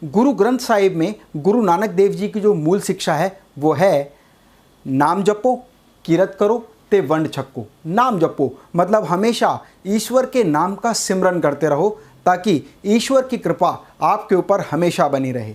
गुरु ग्रंथ साहिब में गुरु नानक देव जी की जो मूल शिक्षा है वो है नाम जपो किरत करो ते वंड छक्को। नाम जपो मतलब हमेशा ईश्वर के नाम का सिमरन करते रहो ताकि ईश्वर की कृपा आपके ऊपर हमेशा बनी रहे।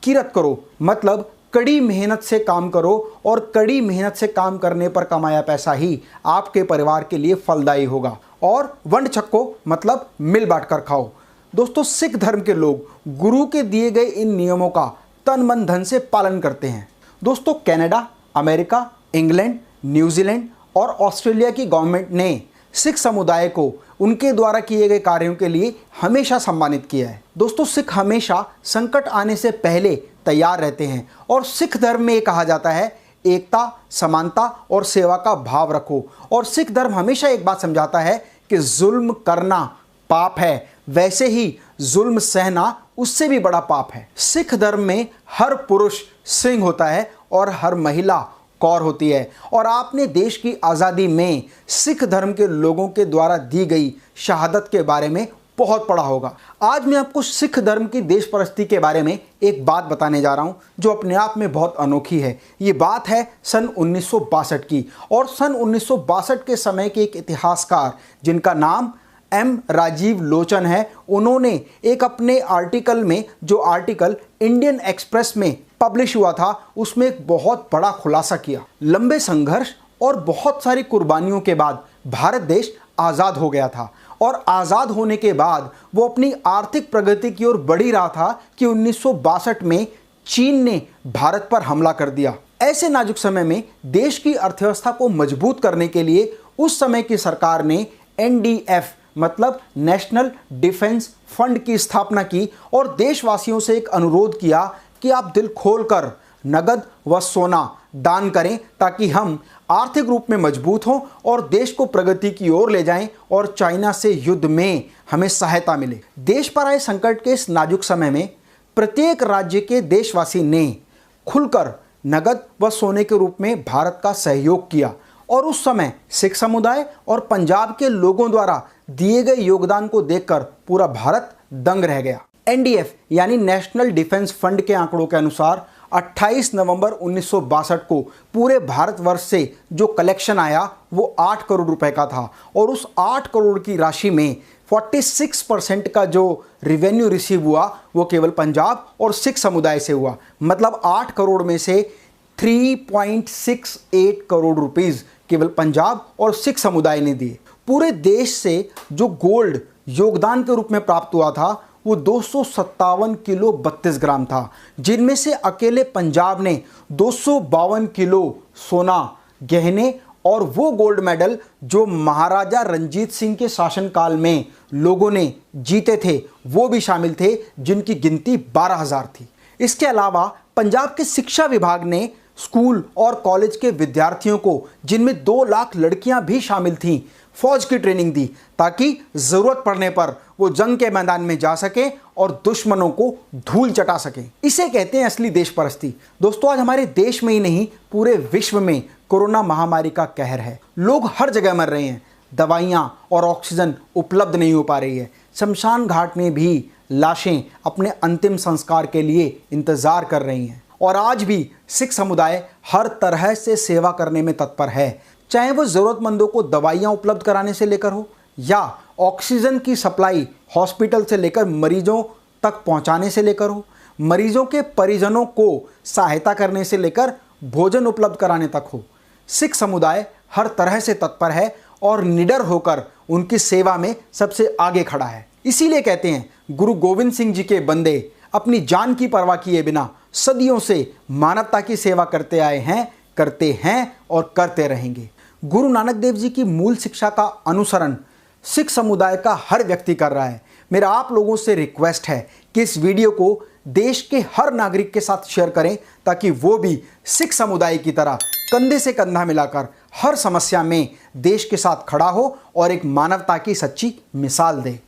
किरत करो मतलब कड़ी मेहनत से काम करो और कड़ी मेहनत से काम करने पर कमाया पैसा ही आपके परिवार के लिए फलदायी होगा। और वंड छक्को मतलब मिल बांट कर खाओ। दोस्तों, सिख धर्म के लोग गुरु के दिए गए इन नियमों का तन मन धन से पालन करते हैं। दोस्तों, कनाडा, अमेरिका, इंग्लैंड, न्यूजीलैंड और ऑस्ट्रेलिया की गवर्नमेंट ने सिख समुदाय को उनके द्वारा किए गए कार्यों के लिए हमेशा सम्मानित किया है। दोस्तों, सिख हमेशा संकट आने से पहले तैयार रहते हैं और सिख धर्म में ये कहा जाता है एकता, समानता और सेवा का भाव रखो। और सिख धर्म हमेशा एक बात समझाता है कि जुल्म करना पाप है, वैसे ही जुल्म सहना उससे भी बड़ा पाप है। सिख धर्म में हर पुरुष सिंह होता है और हर महिला कौर होती है। और आपने देश की आज़ादी में सिख धर्म के लोगों के द्वारा दी गई शहादत के बारे में बहुत पढ़ा होगा। आज मैं आपको सिख धर्म की देश परस्ती के बारे में एक बात बताने जा रहा हूं जो अपने आप में बहुत अनोखी है। ये बात है सन 1962 की। और सन 1962 के समय के एक इतिहासकार जिनका नाम एम राजीव लोचन है, उन्होंने एक अपने आर्टिकल में, जो आर्टिकल इंडियन एक्सप्रेस में पब्लिश हुआ था, उसमें एक बहुत बड़ा खुलासा किया। लंबे संघर्ष और बहुत सारी कुर्बानियों के बाद भारत देश आज़ाद हो गया था। और आज़ाद होने के बाद वो अपनी आर्थिक प्रगति की ओर बढ़ ही रहा था कि 1962 में चीन ने भारत पर हमला कर दिया। ऐसे नाजुक समय में देश की अर्थव्यवस्था को मजबूत करने के लिए उस समय की सरकार ने NDF मतलब नेशनल डिफेंस फंड की स्थापना की और देशवासियों से एक अनुरोध किया कि आप दिल खोलकर नगद व सोना दान करें ताकि हम आर्थिक रूप में मजबूत हों और देश को प्रगति की ओर ले जाएं और चाइना से युद्ध में हमें सहायता मिले। देश पर आए संकट के इस नाजुक समय में प्रत्येक राज्य के देशवासी ने खुलकर नगद व सोने के रूप में भारत का सहयोग किया। और उस समय सिख समुदाय और पंजाब के लोगों द्वारा दिए गए योगदान को देखकर पूरा भारत दंग रह गया। NDF यानी नेशनल डिफेंस फंड के आंकड़ों के अनुसार 28 नवंबर 1962 को पूरे भारतवर्ष से जो कलेक्शन आया वो 8 करोड़ रुपए का था। और उस 8 करोड़ की राशि में 46% का जो रिवेन्यू रिसीव हुआ वो केवल पंजाब और सिख समुदाय से हुआ। मतलब 8 करोड़ में से 3.68 करोड़ रुपीस केवल पंजाब और सिख समुदाय ने दिए। पूरे देश से जो गोल्ड योगदान के रूप में प्राप्त हुआ था वो 257 किलो 32 ग्राम था, जिनमें से अकेले पंजाब ने 252 किलो सोना, गहने और वो गोल्ड मेडल जो महाराजा रंजीत सिंह के शासनकाल में लोगों ने जीते थे वो भी शामिल थे, जिनकी गिनती 12,000 थी। इसके अलावा पंजाब के शिक्षा विभाग ने स्कूल और कॉलेज के विद्यार्थियों को, जिनमें 2 लाख लड़कियां भी शामिल थीं, फौज की ट्रेनिंग दी ताकि जरूरत पड़ने पर वो जंग के मैदान में जा सके और दुश्मनों को धूल चटा सके। इसे कहते हैं असली देश परस्ती। दोस्तों, आज हमारे देश में ही नहीं पूरे विश्व में कोरोना महामारी का कहर है। लोग हर जगह मर रहे हैं, दवाइयां और ऑक्सीजन उपलब्ध नहीं हो पा रही है। शमशान घाट में भी लाशें अपने अंतिम संस्कार के लिए इंतजार कर रही हैं। और आज भी सिख समुदाय हर तरह से सेवा करने में तत्पर है, चाहे वो ज़रूरतमंदों को दवाइयाँ उपलब्ध कराने से लेकर हो या ऑक्सीजन की सप्लाई हॉस्पिटल से लेकर मरीजों तक पहुँचाने से लेकर हो, मरीजों के परिजनों को सहायता करने से लेकर भोजन उपलब्ध कराने तक हो। सिख समुदाय हर तरह से तत्पर है और निडर होकर उनकी सेवा में सबसे आगे खड़ा है। इसीलिए कहते हैं गुरु गोविंद सिंह जी के बंदे अपनी जान की परवाह किए बिना सदियों से मानवता की सेवा करते आए हैं, करते हैं और करते रहेंगे। गुरु नानक देव जी की मूल शिक्षा का अनुसरण सिख समुदाय का हर व्यक्ति कर रहा है। मेरा आप लोगों से रिक्वेस्ट है कि इस वीडियो को देश के हर नागरिक के साथ शेयर करें ताकि वो भी सिख समुदाय की तरह कंधे से कंधा मिलाकर हर समस्या में देश के साथ खड़ा हो और एक मानवता की सच्ची मिसाल दे।